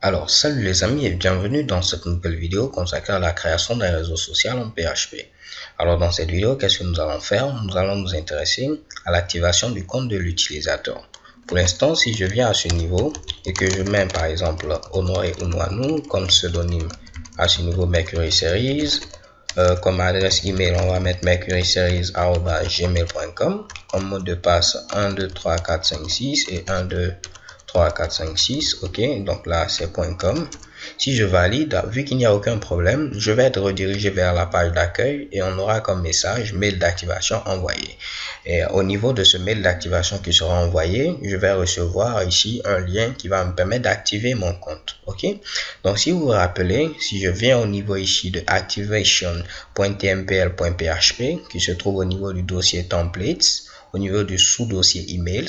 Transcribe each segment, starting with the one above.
Alors, salut les amis et bienvenue dans cette nouvelle vidéo consacrée à la création d'un réseau social en PHP. Alors, dans cette vidéo, qu'est-ce que nous allons faire? Nous allons nous intéresser à l'activation du compte de l'utilisateur. Pour l'instant, si je viens à ce niveau et que je mets par exemple Honoré Unwanu comme pseudonyme à ce niveau Mercury Series, comme adresse email, on va mettre mercuryseries@gmail.com. En mot de passe 1, 2, 3, 4, 5, 6 et 1, 2, 3, 4, 5, 6. Ok, donc là c'est .com. Si je valide, vu qu'il n'y a aucun problème, je vais être redirigé vers la page d'accueil et on aura comme message mail d'activation envoyé. Et au niveau de ce mail d'activation qui sera envoyé, je vais recevoir ici un lien qui va me permettre d'activer mon compte. Ok, donc si vous vous rappelez, si je viens au niveau ici de activation.tmpl.php qui se trouve au niveau du dossier templates, au niveau du sous-dossier emails,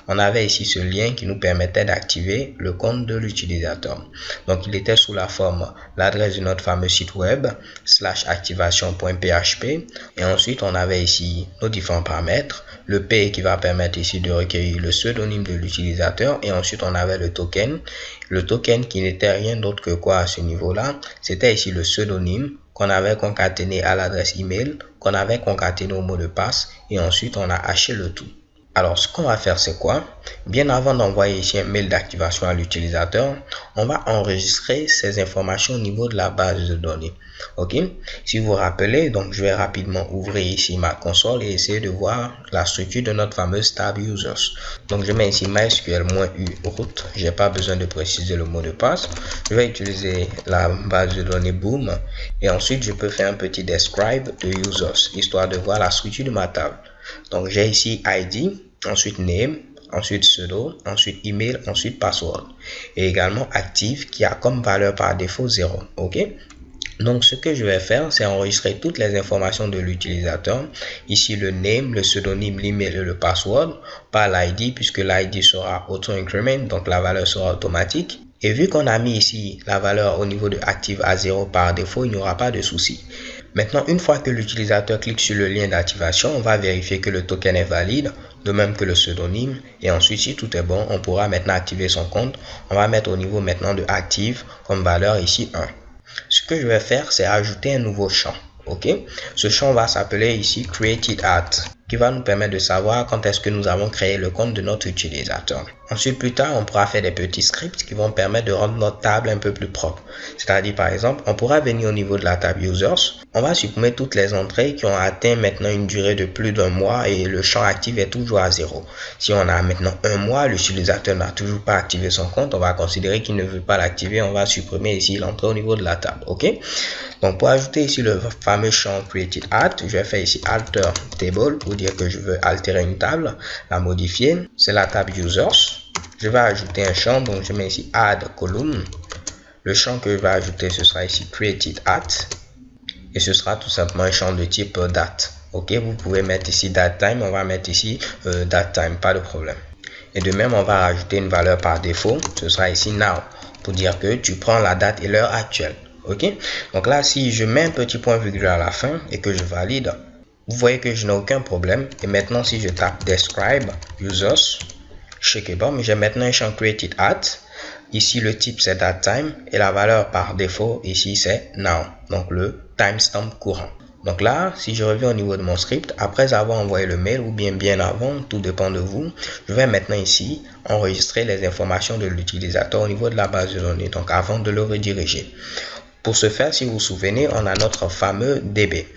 on avait ici ce lien qui nous permettait d'activer le compte de l'utilisateur. Donc il était sous la forme l'adresse de notre fameux site web /activation.php et ensuite on avait ici nos différents paramètres, le P qui va permettre ici de recueillir le pseudonyme de l'utilisateur et ensuite on avait le token qui n'était rien d'autre que quoi à ce niveau-là, c'était ici le pseudonyme qu'on avait concaténé à l'adresse email, qu'on avait concaténé au mot de passe et ensuite on a haché le tout. Alors ce qu'on va faire c'est quoi? Bien avant d'envoyer ici un mail d'activation à l'utilisateur, on va enregistrer ces informations au niveau de la base de données. Ok, si vous vous rappelez, donc je vais rapidement ouvrir ici ma console et essayer de voir la structure de notre fameuse tab users. Donc je mets ici mysql-u root, j'ai pas besoin de préciser le mot de passe. Je vais utiliser la base de données boom et ensuite je peux faire un petit describe de users histoire de voir la structure de ma table. Donc j'ai ici ID, ensuite name, ensuite pseudo, ensuite email, ensuite password et également active qui a comme valeur par défaut 0. Ok, donc ce que je vais faire c'est enregistrer toutes les informations de l'utilisateur, ici le name, le pseudonyme, l'email et le password, pas l'ID puisque l'ID sera auto-increment, donc la valeur sera automatique. Et vu qu'on a mis ici la valeur au niveau de active à 0 par défaut, il n'y aura pas de souci. Maintenant, une fois que l'utilisateur clique sur le lien d'activation, on va vérifier que le token est valide, de même que le pseudonyme. Et ensuite, si tout est bon, on pourra maintenant activer son compte. On va mettre au niveau maintenant de active comme valeur ici 1. Ce que je vais faire, c'est ajouter un nouveau champ. Ok, ce champ va s'appeler ici created at, qui va nous permettre de savoir quand est-ce que nous avons créé le compte de notre utilisateur. Ensuite, plus tard, on pourra faire des petits scripts qui vont permettre de rendre notre table un peu plus propre. C'est-à-dire, par exemple, on pourra venir au niveau de la table users. On va supprimer toutes les entrées qui ont atteint maintenant une durée de plus d'un mois et le champ actif est toujours à 0. Si on a maintenant un mois, l'utilisateur n'a toujours pas activé son compte, on va considérer qu'il ne veut pas l'activer. On va supprimer ici l'entrée au niveau de la table. Ok, donc pour ajouter ici le fameux champ created at, je vais faire ici alter table pour dire que je veux altérer une table, la modifier. C'est la table users. Je vais ajouter un champ, donc je mets ici add column. Le champ que je vais ajouter, ce sera ici created at et ce sera tout simplement un champ de type date. Ok, vous pouvez mettre ici datetime, on va mettre ici datetime, pas de problème. Et de même, on va rajouter une valeur par défaut, ce sera ici now pour dire que tu prends la date et l'heure actuelle. Ok, donc là, si je mets un petit point virgule à la fin et que je valide, vous voyez que je n'ai aucun problème. Et maintenant, si je tape describe users, checkable, j'ai maintenant un champ created at. Ici, le type c'est datetime et la valeur par défaut ici c'est now, donc le timestamp courant. Donc là, si je reviens au niveau de mon script, après avoir envoyé le mail ou bien avant, tout dépend de vous, je vais maintenant ici enregistrer les informations de l'utilisateur au niveau de la base de données, donc avant de le rediriger. Pour ce faire, si vous vous souvenez, on a notre fameux DB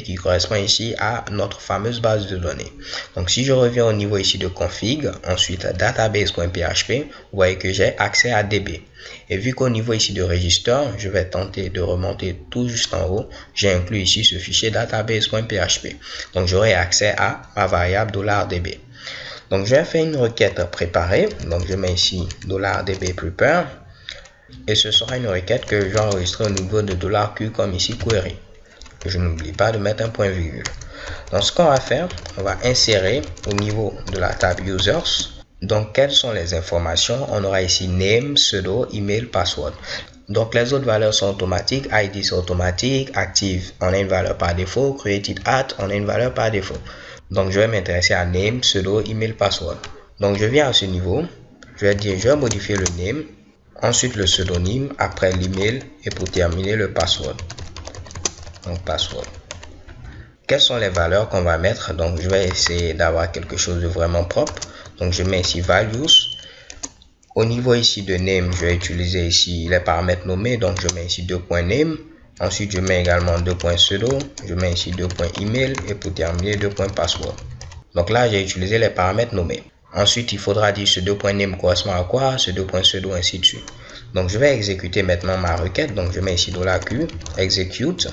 qui correspond ici à notre fameuse base de données. Donc si je reviens au niveau ici de config, ensuite database.php, vous voyez que j'ai accès à DB. Et vu qu'au niveau ici de register, je vais tenter de remonter tout juste en haut, j'ai inclus ici ce fichier database.php. Donc j'aurai accès à ma variable $db. Donc je vais faire une requête préparée. Donc je mets ici $db prepare. Et ce sera une requête que je vais enregistrer au niveau de $Q comme ici query. Je n'oublie pas de mettre un point virgule. Donc ce qu'on va faire, on va insérer au niveau de la table users. Donc quelles sont les informations? On aura ici name, pseudo, email, password. Donc les autres valeurs sont automatiques, ID c'est automatique, active on a une valeur par défaut, created at on a une valeur par défaut. Donc je vais m'intéresser à name, pseudo, email, password. Donc je viens à ce niveau, je vais dire je vais modifier le name. Ensuite le pseudonyme, après l'email et pour terminer le password. Donc password. Quelles sont les valeurs qu'on va mettre? Donc je vais essayer d'avoir quelque chose de vraiment propre. Donc je mets ici values. Au niveau ici de name, je vais utiliser ici les paramètres nommés. Donc je mets ici 2.name. Ensuite je mets également 2.pseudo. Je mets ici 2.email et pour terminer 2.password. Donc là j'ai utilisé les paramètres nommés. Ensuite il faudra dire ce 2.name correspond à quoi, ce 2.pseudo, ainsi de suite. Donc je vais exécuter maintenant ma requête. Donc je mets ici $Q, execute.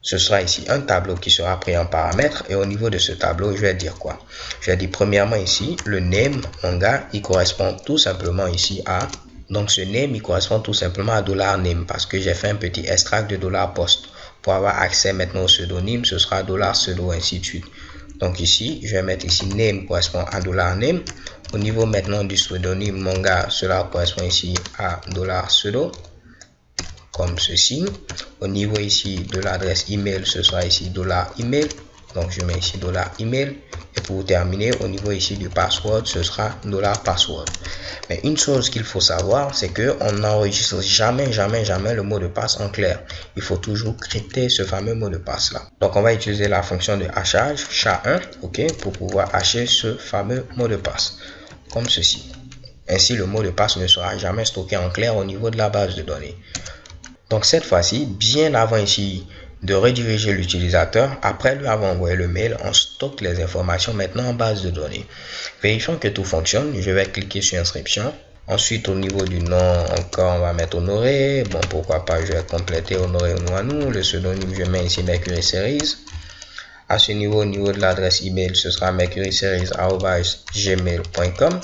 Ce sera ici un tableau qui sera pris en paramètre et au niveau de ce tableau, je vais dire quoi? Je vais dire premièrement ici, le name, mon gars, il correspond tout simplement ici à... Donc ce name, il correspond tout simplement à $name parce que j'ai fait un petit extract de $post. Pour avoir accès maintenant au pseudonyme, ce sera $pseudo, ainsi de suite. Donc ici, je vais mettre ici name correspond à $name. Au niveau maintenant du pseudonyme, mon gars, cela correspond ici à $pseudo. Comme ceci. Au niveau ici de l'adresse email, ce sera ici $email. Donc je mets ici $email. Et pour terminer, au niveau ici du password, ce sera $password. Mais une chose qu'il faut savoir, c'est que on n'enregistre jamais le mot de passe en clair. Il faut toujours crypter ce fameux mot de passe là. Donc on va utiliser la fonction de hachage SHA-1, ok, pour pouvoir hacher ce fameux mot de passe. Comme ceci. Ainsi, le mot de passe ne sera jamais stocké en clair au niveau de la base de données. Donc cette fois-ci, bien avant ici de rediriger l'utilisateur, après lui avoir envoyé le mail, on stocke les informations maintenant en base de données. Vérifions que tout fonctionne. Je vais cliquer sur inscription. Ensuite, au niveau du nom, encore, on va mettre Honoré. Bon, pourquoi pas, je vais compléter Honoré Onouanou. Le pseudonyme, je mets ici Mercury Series. À ce niveau, au niveau de l'adresse email, ce sera mercuryseries@gmail.com.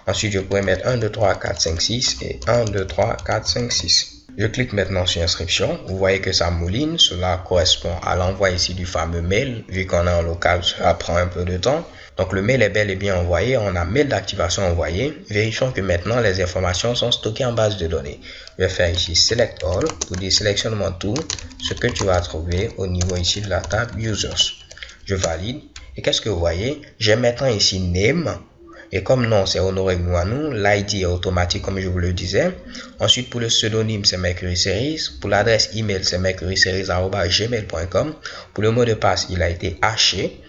Ensuite, je pourrais mettre 1, 2, 3, 4, 5, 6 et 1, 2, 3, 4, 5, 6. Je clique maintenant sur inscription. Vous voyez que ça mouline. Cela correspond à l'envoi ici du fameux mail. Vu qu'on est en local, cela prend un peu de temps. Donc le mail est bel et bien envoyé. On a mail d'activation envoyé. Vérifions que maintenant les informations sont stockées en base de données. Je vais faire ici Select All pour dire sélectionne-moi tout ce que tu vas trouver au niveau ici de la table Users. Je valide. Et qu'est-ce que vous voyez? J'ai maintenant ici Name. Et comme nom, c'est Honoré Onouanou, l'ID est automatique comme je vous le disais. Ensuite, pour le pseudonyme, c'est Mercury Series. Pour l'adresse email, c'est mercuryseries@gmail.com. Pour le mot de passe, il a été haché.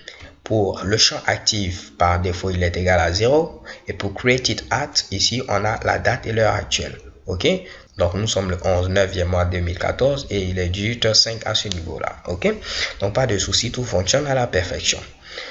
Pour le champ actif, par défaut, il est égal à 0. Et pour created at, ici, on a la date et l'heure actuelle. OK? Donc, nous sommes le 11/9e mois 2014 et il est 18h05 à ce niveau-là. OK? Donc, pas de souci, tout fonctionne à la perfection.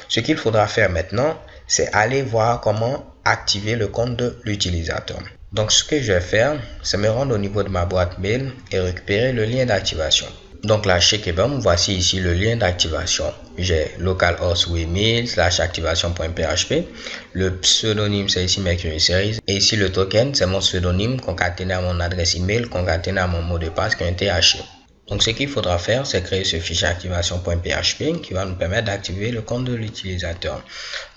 Ce qu'il faudra faire maintenant, c'est aller voir comment activer le compte de l'utilisateur. Donc ce que je vais faire, c'est me rendre au niveau de ma boîte mail et récupérer le lien d'activation. Donc là, chez Kebam, voici ici le lien d'activation. J'ai localhost /activation.php. Le pseudonyme, c'est ici Mercury Series. Et ici, le token, c'est mon pseudonyme concaténé à mon adresse email, concaténé à mon mot de passe qui a été haché. Donc ce qu'il faudra faire, c'est créer ce fichier activation.php qui va nous permettre d'activer le compte de l'utilisateur.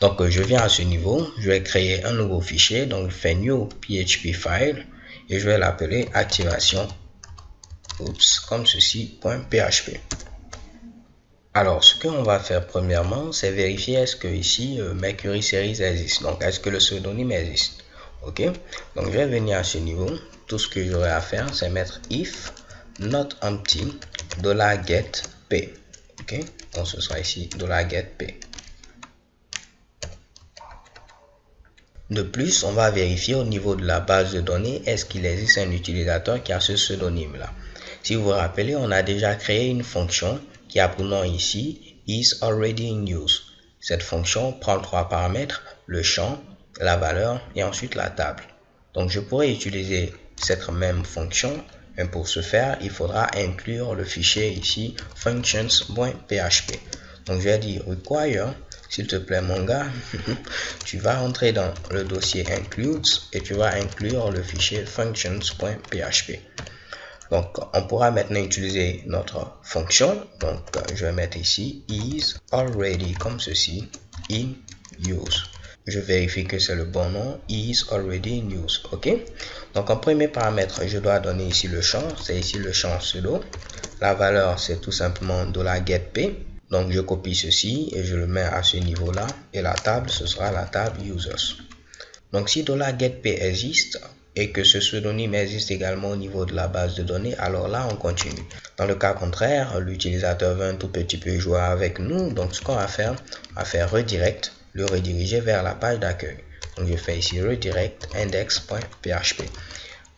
Donc je viens à ce niveau, je vais créer un nouveau fichier, donc je fais new php file et je vais l'appeler activation, comme ceci, .php. Alors ce qu'on va faire premièrement, c'est vérifier est-ce que ici Mercury Series existe, donc est-ce que le pseudonyme existe. Ok, donc je vais venir à ce niveau, tout ce que j'aurai à faire, c'est mettre if not empty $getP. Ok, donc ce sera ici $getP. De plus, on va vérifier au niveau de la base de données est-ce qu'il existe un utilisateur qui a ce pseudonyme là. Si vous vous rappelez, on a déjà créé une fonction qui a pour nom ici is already in use. Cette fonction prend 3 paramètres, le champ, la valeur et ensuite la table. Donc je pourrais utiliser cette même fonction. Mais pour ce faire, il faudra inclure le fichier ici functions.php. Donc je vais dire require, s'il te plaît mon gars, tu vas entrer dans le dossier includes et tu vas inclure le fichier functions.php. Donc on pourra maintenant utiliser notre fonction. Donc je vais mettre ici is already comme ceci in use. Je vérifie que c'est le bon nom, is already in use. Ok, donc en premier paramètre, je dois donner ici le champ, c'est ici le champ pseudo. La valeur, c'est tout simplement $getP. Donc je copie ceci et je le mets à ce niveau là et la table, ce sera la table users. Donc si $getP existe, et que ce pseudonyme existe également au niveau de la base de données, alors là, on continue. Dans le cas contraire, l'utilisateur veut un tout petit peu jouer avec nous. Donc, ce qu'on va faire, on va faire redirect, le rediriger vers la page d'accueil. Donc, je fais ici redirect index.php.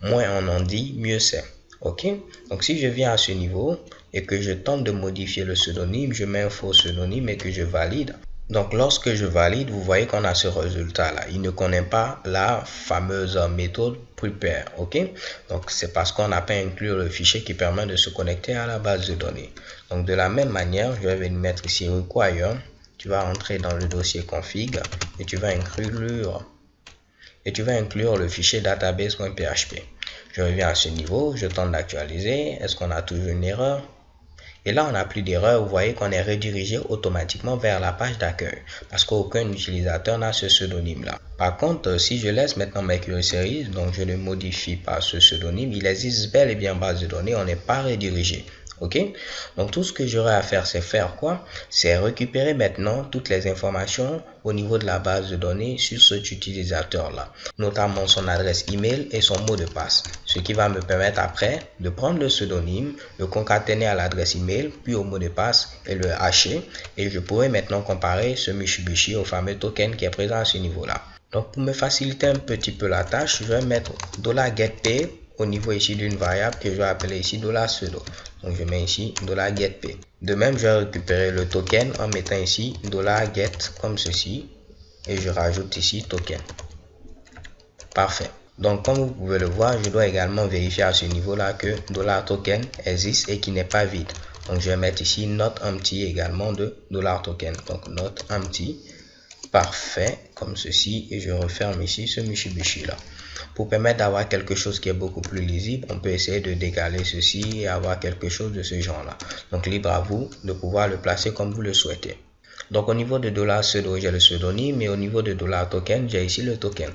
Moins on en dit, mieux c'est. Ok? Donc, si je viens à ce niveau et que je tente de modifier le pseudonyme, je mets un faux pseudonyme et que je valide. Donc, lorsque je valide, vous voyez qu'on a ce résultat-là. Il ne connaît pas la fameuse méthode prepare. Ok? Donc, c'est parce qu'on n'a pas inclus le fichier qui permet de se connecter à la base de données. Donc, de la même manière, je vais venir mettre ici require. Tu vas entrer dans le dossier config et tu vas inclure le fichier database.php. Je reviens à ce niveau, je tente d'actualiser. Est-ce qu'on a toujours une erreur? Et là, on n'a plus d'erreur. Vous voyez qu'on est redirigé automatiquement vers la page d'accueil parce qu'aucun utilisateur n'a ce pseudonyme-là. Par contre, si je laisse maintenant mes query series, donc je ne modifie pas ce pseudonyme, il existe bel et bien en base de données, on n'est pas redirigé. Ok, donc tout ce que j'aurai à faire, c'est faire quoi? C'est récupérer maintenant toutes les informations au niveau de la base de données sur cet utilisateur-là, notamment son adresse email et son mot de passe, ce qui va me permettre après de prendre le pseudonyme, le concaténer à l'adresse email, puis au mot de passe et le hasher, et je pourrai maintenant comparer ce Mitsubishi au fameux token qui est présent à ce niveau-là. Donc pour me faciliter un petit peu la tâche, je vais mettre $getPay au niveau ici d'une variable que je vais appeler ici $pseudo. Donc je mets ici $getPay. De même, je vais récupérer le token en mettant ici $get comme ceci et je rajoute ici token. Parfait. Donc comme vous pouvez le voir, je dois également vérifier à ce niveau-là que $token existe et qu'il n'est pas vide. Donc je vais mettre ici not empty également de $token. Donc not empty. Parfait, comme ceci, et je referme ici ce Mitsubishi là. Pour permettre d'avoir quelque chose qui est beaucoup plus lisible, on peut essayer de décaler ceci et avoir quelque chose de ce genre là. Donc libre à vous de pouvoir le placer comme vous le souhaitez. Donc au niveau de $pseudo, j'ai le pseudonyme, et au niveau de $token, j'ai ici le token.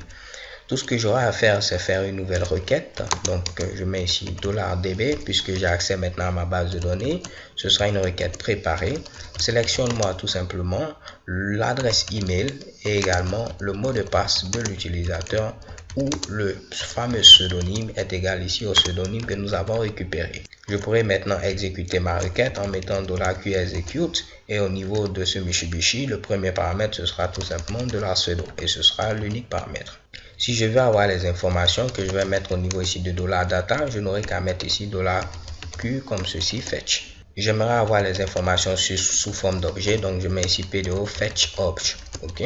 Tout ce que j'aurai à faire, c'est faire une nouvelle requête. Donc je mets ici $db puisque j'ai accès maintenant à ma base de données. Ce sera une requête préparée. Sélectionne-moi tout simplement l'adresse email et également le mot de passe de l'utilisateur où le fameux pseudonyme est égal ici au pseudonyme que nous avons récupéré. Je pourrais maintenant exécuter ma requête en mettant $execute, et au niveau de ce Mitsubishi, le premier paramètre ce sera tout simplement $pseudo et ce sera l'unique paramètre. Si je veux avoir les informations que je vais mettre au niveau ici de $data, je n'aurai qu'à mettre ici $q comme ceci, fetch. J'aimerais avoir les informations sous forme d'objet, donc je mets ici PDO fetch obj. Ok.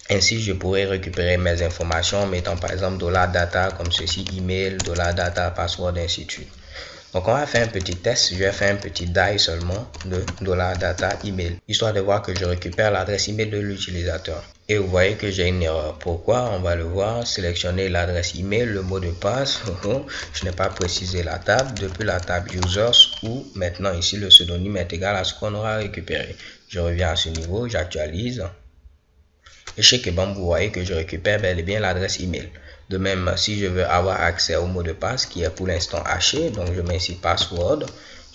Ainsi, je pourrais récupérer mes informations en mettant par exemple $data comme ceci, email, $data, password, ainsi de suite. Donc, on va faire un petit test. Je vais faire un petit die seulement de $data email, histoire de voir que je récupère l'adresse email de l'utilisateur. Et vous voyez que j'ai une erreur. Pourquoi? On va le voir. Sélectionner l'adresse email, le mot de passe. Je n'ai pas précisé la table. Depuis la table users, où maintenant ici le pseudonyme est égal à ce qu'on aura récupéré. Je reviens à ce niveau, j'actualise. Et chez Kebam, vous voyez que je récupère bel et bien l'adresse email. De même, si je veux avoir accès au mot de passe qui est pour l'instant haché, donc je mets ici password.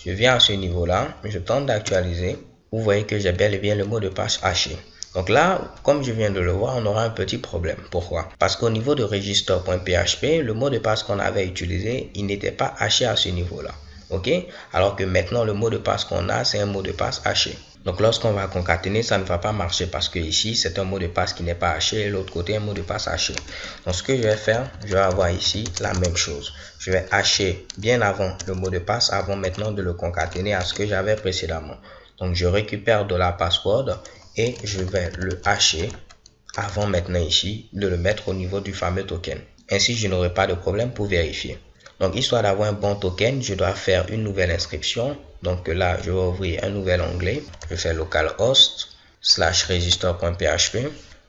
Je viens à ce niveau-là, je tente d'actualiser. Vous voyez que j'ai bel et bien le mot de passe haché. Donc là, comme je viens de le voir, on aura un petit problème. Pourquoi? Parce qu'au niveau de register.php, le mot de passe qu'on avait utilisé, il n'était pas haché à ce niveau-là. Ok? Alors que maintenant, le mot de passe qu'on a, c'est un mot de passe haché. Donc lorsqu'on va concaténer, ça ne va pas marcher parce que ici, c'est un mot de passe qui n'est pas haché et l'autre côté, un mot de passe haché. Donc ce que je vais faire, je vais avoir ici la même chose. Je vais hacher bien avant le mot de passe, avant maintenant de le concaténer à ce que j'avais précédemment. Donc je récupère de la password et je vais le hacher avant maintenant ici de le mettre au niveau du fameux token. Ainsi, je n'aurai pas de problème pour vérifier. Donc, histoire d'avoir un bon token, je dois faire une nouvelle inscription. Donc là, je vais ouvrir un nouvel onglet. Je fais localhost /register.php.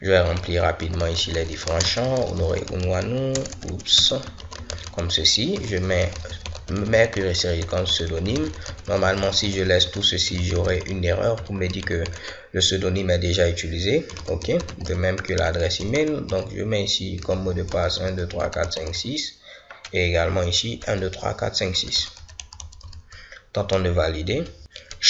Je vais remplir rapidement ici les différents champs. Honoré Unwanu, oups, comme ceci. Je mets mes query series comme pseudonyme. Normalement, si je laisse tout ceci, j'aurai une erreur pour me dire que le pseudonyme est déjà utilisé. Ok, de même que l'adresse email. Donc, je mets ici comme mot de passe 1, 2, 3, 4, 5, 6. Et également ici 1, 2, 3, 4, 5, 6. Tentons de valider.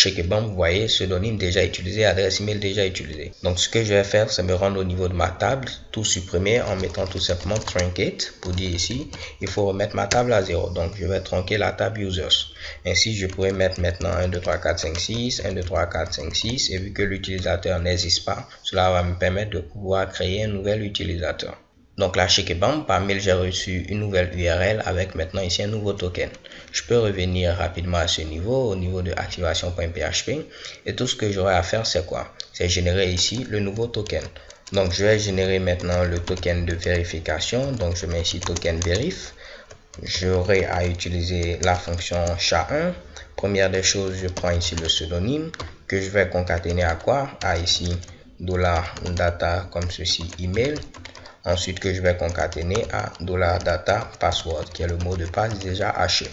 Chèque banque, vous voyez, pseudonyme déjà utilisé, adresse email déjà utilisée. Donc, ce que je vais faire, c'est me rendre au niveau de ma table, tout supprimer en mettant tout simplement truncate pour dire ici, il faut remettre ma table à 0. Donc, je vais tronquer la table users. Ainsi, je pourrais mettre maintenant 1, 2, 3, 4, 5, 6, 1, 2, 3, 4, 5, 6. Et vu que l'utilisateur n'existe pas, cela va me permettre de pouvoir créer un nouvel utilisateur. Donc là, chez Kebam, par mail, j'ai reçu une nouvelle URL avec maintenant ici un nouveau token. Je peux revenir rapidement à ce niveau, au niveau de activation.php. Et tout ce que j'aurai à faire, c'est quoi? C'est générer ici le nouveau token. Donc, je vais générer maintenant le token de vérification. Donc, je mets ici token verif. J'aurai à utiliser la fonction SHA-1. Première des choses, je prends ici le pseudonyme que je vais concaténer à quoi? À ici $data comme ceci, email. Ensuite, que je vais concaténer à $data password, qui est le mot de passe déjà haché.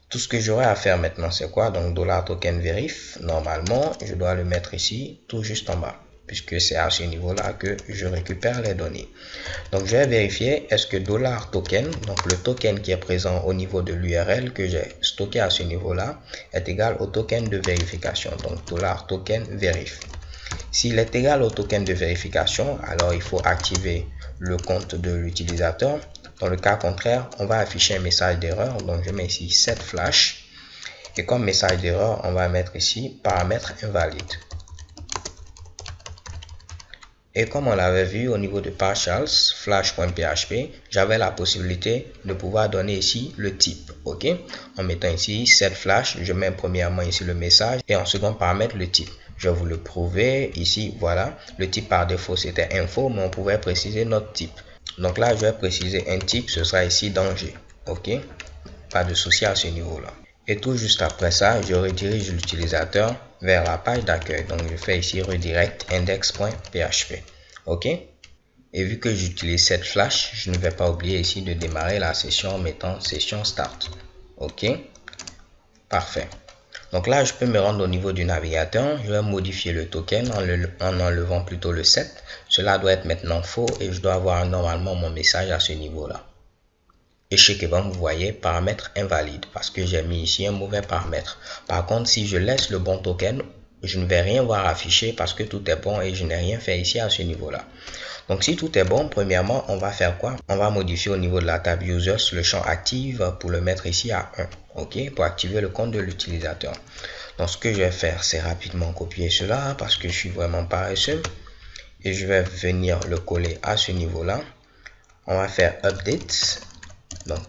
Tout ce que j'aurai à faire maintenant, c'est quoi? Donc, $token verif. Normalement, je dois le mettre ici, tout juste en bas, puisque c'est à ce niveau-là que je récupère les données. Donc, je vais vérifier est-ce que $token, donc le token qui est présent au niveau de l'URL que j'ai stocké à ce niveau-là, est égal au token de vérification. Donc, $token verif. S'il est égal au token de vérification, alors il faut activer le compte de l'utilisateur. Dans le cas contraire, on va afficher un message d'erreur. Donc, je mets ici set flash. Et comme message d'erreur, on va mettre ici paramètre invalide. Et comme on l'avait vu au niveau de partials flash.php, j'avais la possibilité de pouvoir donner ici le type. OK? En mettant ici set flash, je mets premièrement ici le message et en second paramètre le type. Je vais vous le prouver ici. Voilà, le type par défaut c'était info, mais on pouvait préciser notre type. Donc là, je vais préciser un type, ce sera ici danger. OK? Pas de souci à ce niveau-là. Et tout juste après ça, je redirige l'utilisateur vers la page d'accueil. Donc, je fais ici redirect index.php. OK? Et vu que j'utilise cette flash, je ne vais pas oublier ici de démarrer la session en mettant session start. OK? Parfait. Donc là, je peux me rendre au niveau du navigateur. Je vais modifier le token en enlevant plutôt le set. Cela doit être maintenant faux et je dois avoir normalement mon message à ce niveau-là. Et chez Kebam, vous voyez, paramètre invalide parce que j'ai mis ici un mauvais paramètre. Par contre, si je laisse le bon token, je ne vais rien voir afficher parce que tout est bon et je n'ai rien fait ici à ce niveau-là. Donc, si tout est bon, premièrement, on va faire quoi? On va modifier au niveau de la table users le champ active pour le mettre ici à 1. OK? Pour activer le compte de l'utilisateur. Donc, ce que je vais faire, c'est rapidement copier cela parce que je suis vraiment paresseux. Et je vais venir le coller à ce niveau-là. On va faire update. Donc,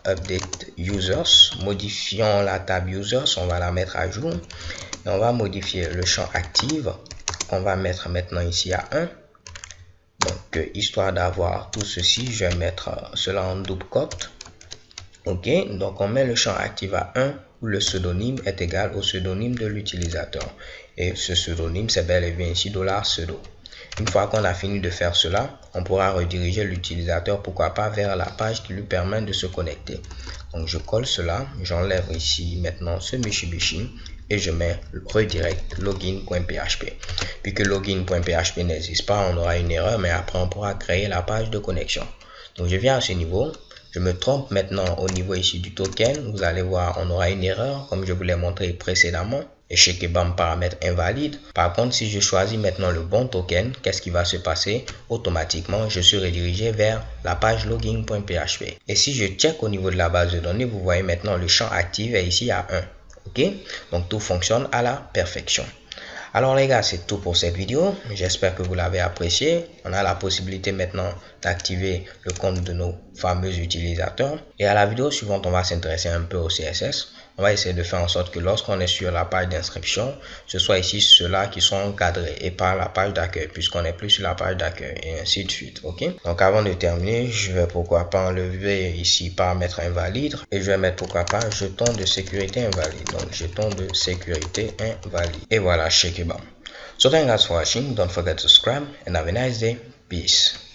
update users, modifions la table users, on va la mettre à jour. Et on va modifier le champ active, qu'on va mettre maintenant ici à 1. Donc, histoire d'avoir tout ceci, je vais mettre cela en double quote. OK, donc on met le champ active à 1 où le pseudonyme est égal au pseudonyme de l'utilisateur. Et ce pseudonyme, c'est bel et bien ici $pseudo. Une fois qu'on a fini de faire cela, on pourra rediriger l'utilisateur, pourquoi pas, vers la page qui lui permet de se connecter. Donc, je colle cela, j'enlève ici maintenant ce Mitsubishi et je mets redirect login.php. Puisque login.php n'existe pas, on aura une erreur, mais après on pourra créer la page de connexion. Donc, je viens à ce niveau. Je me trompe maintenant au niveau ici du token. Vous allez voir, on aura une erreur comme je vous l'ai montré précédemment. Et chez Kebam, paramètre invalide. Par contre, si je choisis maintenant le bon token, qu'est-ce qui va se passer? Automatiquement, je suis redirigé vers la page login.php. Et si je check au niveau de la base de données, vous voyez maintenant le champ actif est ici à 1. OK? Donc, tout fonctionne à la perfection. Alors les gars, c'est tout pour cette vidéo. J'espère que vous l'avez apprécié. On a la possibilité maintenant d'activer le compte de nos fameux utilisateurs. Et à la vidéo suivante, on va s'intéresser un peu au CSS. On va essayer de faire en sorte que lorsqu'on est sur la page d'inscription, ce soit ici ceux-là qui sont encadrés et pas la page d'accueil, puisqu'on n'est plus sur la page d'accueil et ainsi de suite. OK? Donc avant de terminer, je vais pourquoi pas enlever ici paramètre invalide et je vais mettre pourquoi pas jeton de sécurité invalide. Donc jeton de sécurité invalide. Et voilà, chez Kebam. So thank you guys for watching. Don't forget to subscribe and have a nice day. Peace.